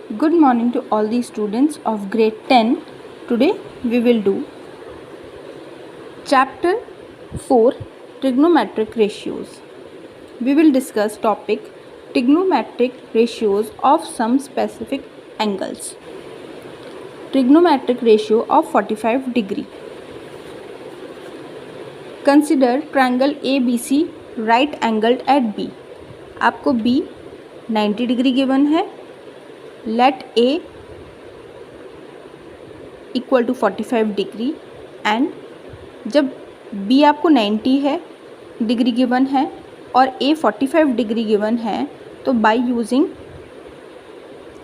Good morning to all the students of grade 10. Today we will do chapter 4 trigonometric ratios. We will discuss topic trigonometric ratios of some specific angles. Trigonometric ratio of 45 degree. Consider triangle ABC right angled at B. आपको B 90 degree given है. Let A equal to 45 degree and जब B आपको 90 है degree given है और A 45 degree given है तो by using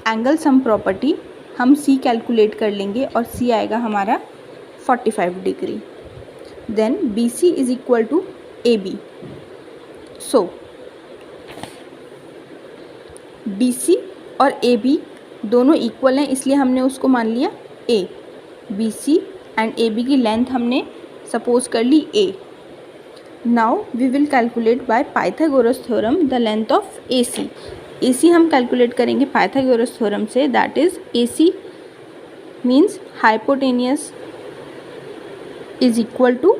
angle sum property हम C कैलकुलेट कर लेंगे और C आएगा हमारा 45 degree. Then BC is equal to AB. So BC और AB दोनों इक्वल हैं इसलिए हमने उसको मान लिया A. BC एंड AB की लेंथ हमने सपोज कर ली A. Now we will calculate by Pythagoras theorem the length of AC. AC हम कैलकुलेट करेंगे पाइथागोरस थ्योरम से. That is AC means hypotenuse is equal to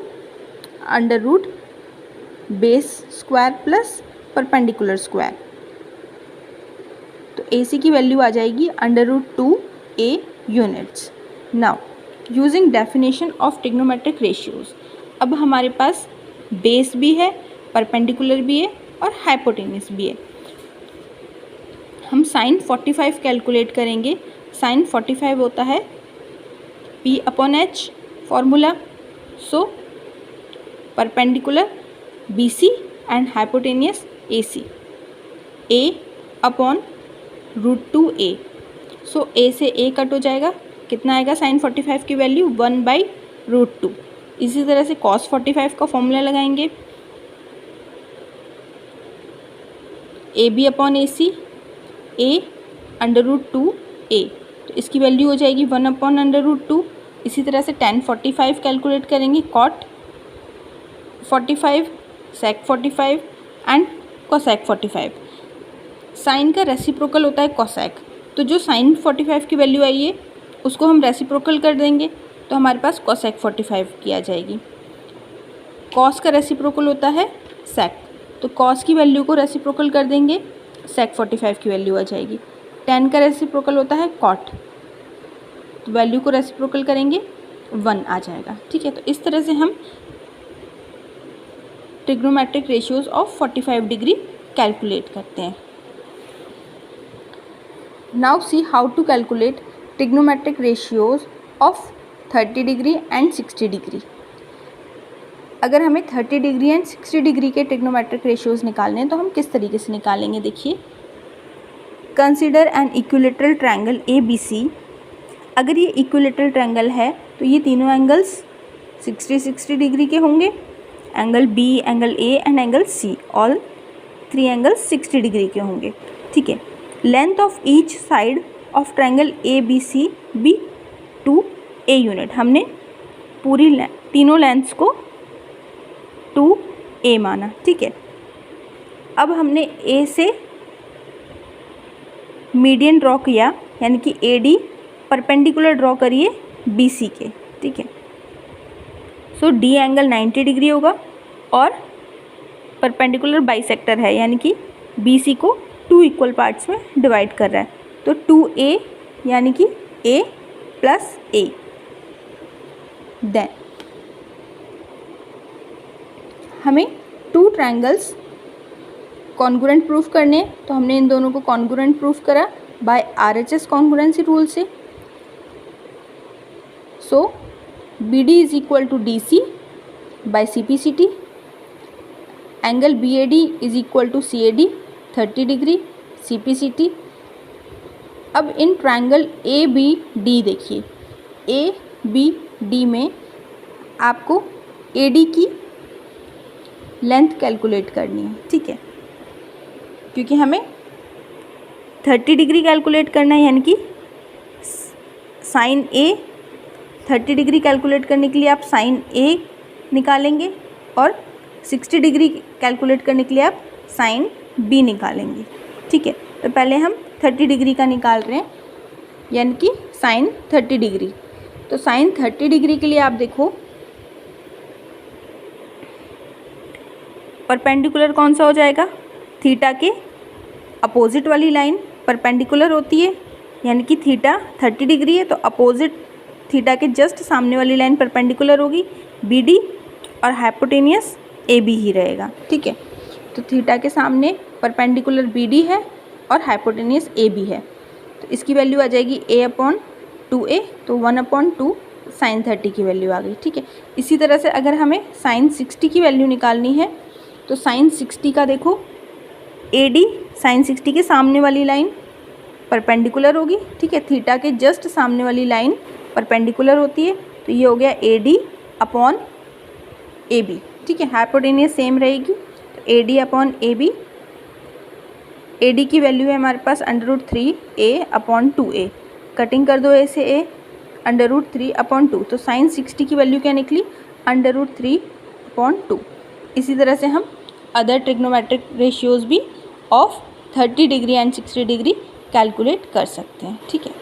under root base square plus perpendicular square. तो AC की value आ जाएगी under root 2A units. Now using definition of trigonometric ratios. अब हमारे पास base भी है, परपेंडिकुलर भी है और हाइपोटेनियस भी है. हम साइन 45 कैलकुलेट करेंगे. साइन 45 होता है P/H formula. So perpendicular BC and hypotenuse AC. A/√2A. So A से A कट हो जाएगा. कितना आएगा साइन 45 की वैल्यू 1/√2. इसी तरह से cos 45 का फॉर्मूला लगाएंगे. AB/AC A/√2A. तो इसकी वैल्यू हो जाएगी 1/√2. इसी तरह से tan 45 कैलकुलेट करेंगे. cot 45 sec 45 and cosec 45. Sine का रेसिप्रोकल होता है कोसेक. तो जो साइन 45 की वैल्यू आई है उसको हम रेसिप्रोकल कर देंगे तो हमारे पास कोसेक 45 की आ जाएगी. कॉस का रेसिप्रोकल होता है सेक. तो कॉस की वैल्यू को रेसिप्रोकल कर देंगे, सेक 45 की वैल्यू आ जाएगी. टेन का रेसिप्रोकल होता है कॉट. तो वैल्यू को रेसिप्रोकल करेंगे 1 आ जाएगा. ठीक है. तो इस तरह से हम trigonometric ratios of 45 degree calculate करते हैं. Now see how to calculate trigonometric ratios of 30 degree and 60 degree. अगर हमें 30 डिग्री एंड 60 डिग्री के ट्रिग्नोमेट्रिक रेशियोज निकालने हैं तो हम किस तरीके से निकालेंगे देखिए. Consider an equilateral triangle ABC. अगर ये इक्विलेटरल ट्रायंगल है तो ये तीनों एंगल्स 60 डिग्री के होंगे. Angle B, angle A and angle C, all 3 angles 60 degree के होंगे. ठीक है. Length of each side of triangle ABC be 2A unit. हमने पूरी तीनों लेंथ्स को 2A माना. ठीक है. अब हमने A से मीडियन ड्रॉ किया यानी कि AD परपेंडिकुलर ड्रॉ करिए BC के. ठीक है. सो D एंगल 90 डिग्री होगा और परपेंडिकुलर बाइसेक्टर है यानी कि BC को 2 इक्वल पार्ट्स में डिवाइड कर रहा है. तो 2A यानी कि A प्लस A. देन हमें 2 ट्रायंगल्स कॉन्ग्रुएंट प्रूफ करने हैं तो हमने इन दोनों को कॉन्ग्रुएंट प्रूफ करा बाय RHS कॉन्ग्रुएंसी रूल से. So BD is equal to DC by CPCT. Angle BAD is equal to CAD 30 degree CPCT. अब इन ट्रायंगल ABD देखिए. ABD में आपको AD की लेंथ कैलकुलेट करनी है. ठीक है. क्योंकि हमें 30 डिग्री कैलकुलेट करना है यानी कि साइन A 30 डिग्री कैलकुलेट करने के लिए आप साइन A निकालेंगे और 60 डिग्री कैलकुलेट करने के लिए आप साइन B निकालेंगे. ठीक है. तो पहले हम 30 डिग्री का निकाल रहे हैं. यानी कि साइन 30 डिग्री। तो साइन 30 डिग्री के लिए आप देखो परपेंडिकुलर कौन सा हो जाएगा, थीटा के अपोजिट वाली लाइन परपेंडिकुलर होती है, यानी कि थीटा 30 डिग्री है तो अपोजिट थीटा के जस्ट सामने वाली लाइन परपेंडिकुलर होगी BD, और हाइपोटेनियस AB ही रहेगा। ठीक है, तो थीटा के सामने परपेंडिकुलर BD है और हाइपोटेनियस AB है, तो इसकी वैल्यू आ जाएगी a/2a, तो 1/2 साइन 30 की वैल्यू आ गई। ठीक है, इसी तरह से अगर हमें साइन 60 की वैल्यू निकालनी है तो साइन 60 का देखो AD साइन 60 के सामने वाली लाइन परपेंडिकुलर होगी। ठीक है, थीटा के जस्ट सामने वाली लाइन परपेंडिकुलर होती है, तो ये हो गया AD/AB। ठीक है, हाइपोटेनियस सेम रहेगी, तो AD/AB, AD की वैल्यू है हमारे पास √3a/2a, कटिंग कर दो a से a, √3/2, तो साइन 60 की वैल्यू क्या निकली, √3/2। इसी तरह से हम अदर ट्रिग्नोमेट्रिक रेशियोज़ भी of 30 degree and 60 degree calculate कर सकते हैं। ठीक है,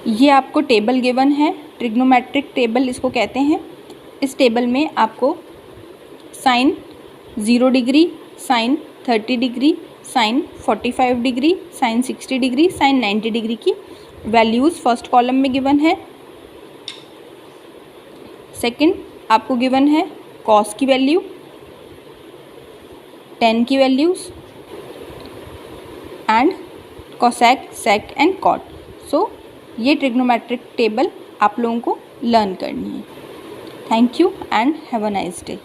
ये आपको टेबल गिवन है, ट्रिग्नोमेट्रिक टेबल इसको कहते हैं। इस टेबल में आपको sine 0 degree, sine 30 degree, sine 45 degree, sine 60 degree, sine 90 degree की वैल्यूज़ फर्स्ट कॉलम में गिवन है। सेकंड आपको गिवन है कॉस की वैल्यू, टेन की values and cosec, sec and cot. सो ये ट्रिग्नोमेट्रिक टेबल आप लोगों को लर्न करनी है। Thank you and have a nice day.